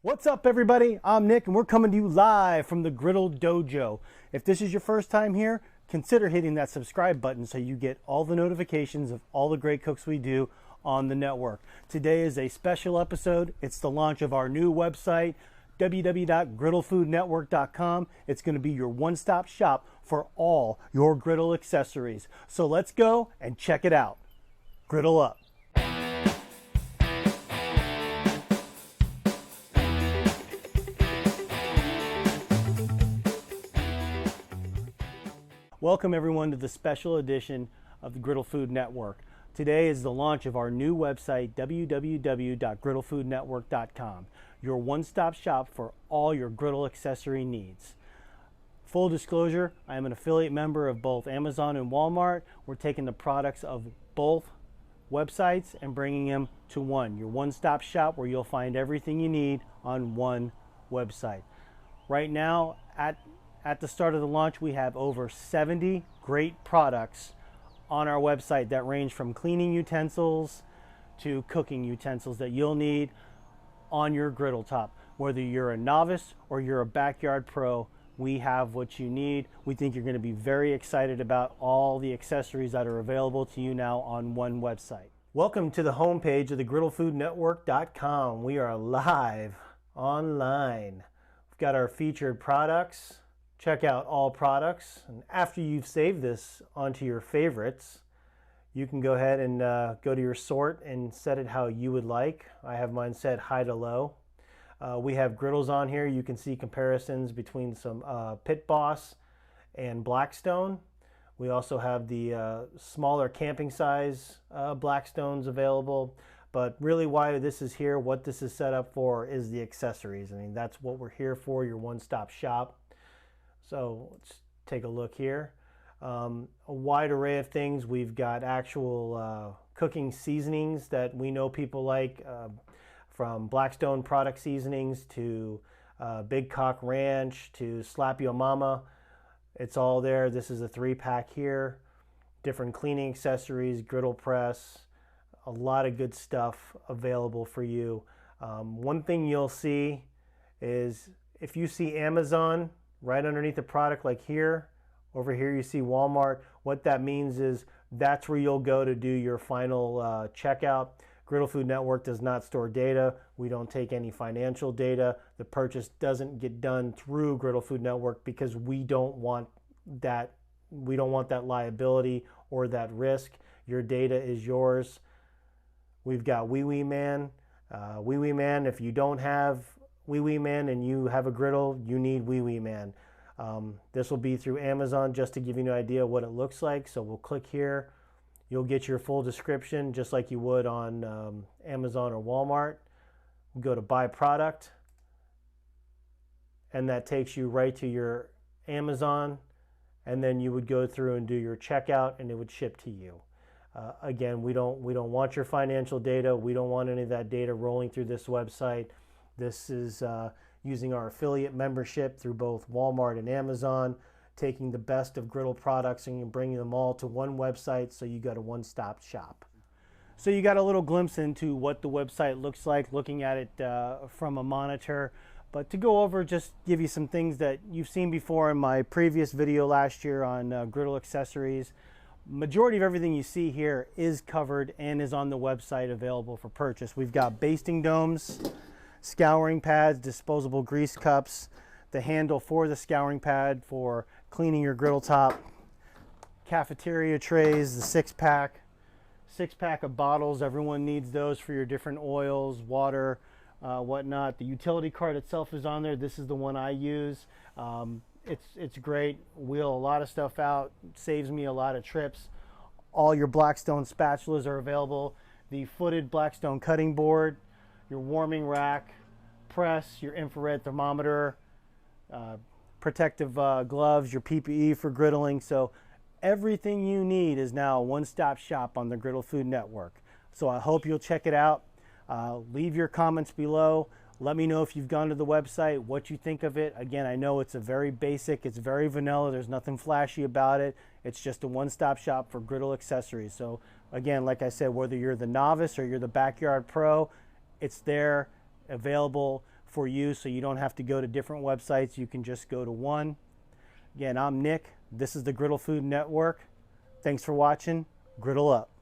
What's up, everybody? I'm Nick, and we're coming to you live from the Griddle Dojo. If this is your first time here, consider hitting that subscribe button so you get all the notifications of all the great cooks we do on the network. Today is a special episode. It's the launch of our new website, www.griddlefoodnetwork.com. It's going to be your one-stop shop for all your griddle accessories. So let's go and check it out. Griddle up. Welcome everyone to the special edition of the Griddle Food Network. Today is the launch of our new website, www.griddlefoodnetwork.com, your one-stop shop for all your griddle accessory needs. Full disclosure, I am an affiliate member of both Amazon and Walmart. We're taking the products of both websites and bringing them to one, your one-stop shop where you'll find everything you need on one website. Right now, at the start of the launch, we have over 70 great products on our website that range from cleaning utensils to cooking utensils that you'll need on your griddle top. Whether you're a novice or you're a backyard pro, we have what you need. We think you're going to be very excited about all the accessories that are available to you now on one website. Welcome to the homepage of the griddlefoodnetwork.com. We are live online. We've got our featured products. Check out all products, and after you've saved this onto your favorites, you can go ahead and go to your sort and set it how you would like. I have mine set high to low. We have griddles on here. You can see comparisons between some Pit Boss and Blackstone. We also have the smaller camping size Blackstones available, but really why this is here, what this is set up for, is the accessories. I mean, that's what we're here for, your one-stop shop. So let's take a look here. A wide array of things. We've got actual cooking seasonings that we know people like, from Blackstone product seasonings to Big Cock Ranch to Slap Yo Mama. It's all there. This is a 3-pack here. Different cleaning accessories, griddle press, a lot of good stuff available for you. One thing you'll see is if you see Amazon right underneath the product, like here, over here you see Walmart, what that means is that's where you'll go to do your final checkout. Griddle Food Network does not store data. We don't take any financial data. The purchase doesn't get done through Griddle Food Network because we don't want that liability or that risk. Your data is yours. We've got Wee Wee Man. Wee Wee Man, if you don't have Wee Wee Man and you have a griddle, you need Wee Wee Man. This will be through Amazon, just to give you an idea of what it looks like. So we'll click here. You'll get your full description just like you would on Amazon or Walmart. Go to buy product, and that takes you right to your Amazon, and then you would go through and do your checkout and it would ship to you. Again, we don't want your financial data. We don't want any of that data rolling through this website. This is using our affiliate membership through both Walmart and Amazon, taking the best of griddle products and bringing them all to one website, so you got a one-stop shop. So you got a little glimpse into what the website looks like, looking at it from a monitor. But to go over, just give you some things that you've seen before in my previous video last year on griddle accessories. Majority of everything you see here is covered and is on the website available for purchase. We've got basting domes, scouring pads, disposable grease cups, the handle for the scouring pad for cleaning your griddle top, cafeteria trays, the six-pack of bottles. Everyone needs those for your different oils, water, whatnot. The utility cart itself is on there. This is the one I use. It's great. Wheel a lot of stuff out, saves me a lot of trips. All your Blackstone spatulas are available. The footed Blackstone cutting board, your warming rack, press, your infrared thermometer, protective gloves, your PPE for griddling. So everything you need is now a one-stop shop on the Griddle Food Network. So I hope you'll check it out. Leave your comments below. Let me know if you've gone to the website, what you think of it. Again, I know it's a very basic, it's very vanilla, there's nothing flashy about it. It's just a one-stop shop for griddle accessories. So again, like I said, whether you're the novice or you're the backyard pro, it's there, available for you, so you don't have to go to different websites. You can just go to one. Again, I'm Nick. This is the Griddle Food Network. Thanks for watching. Griddle up.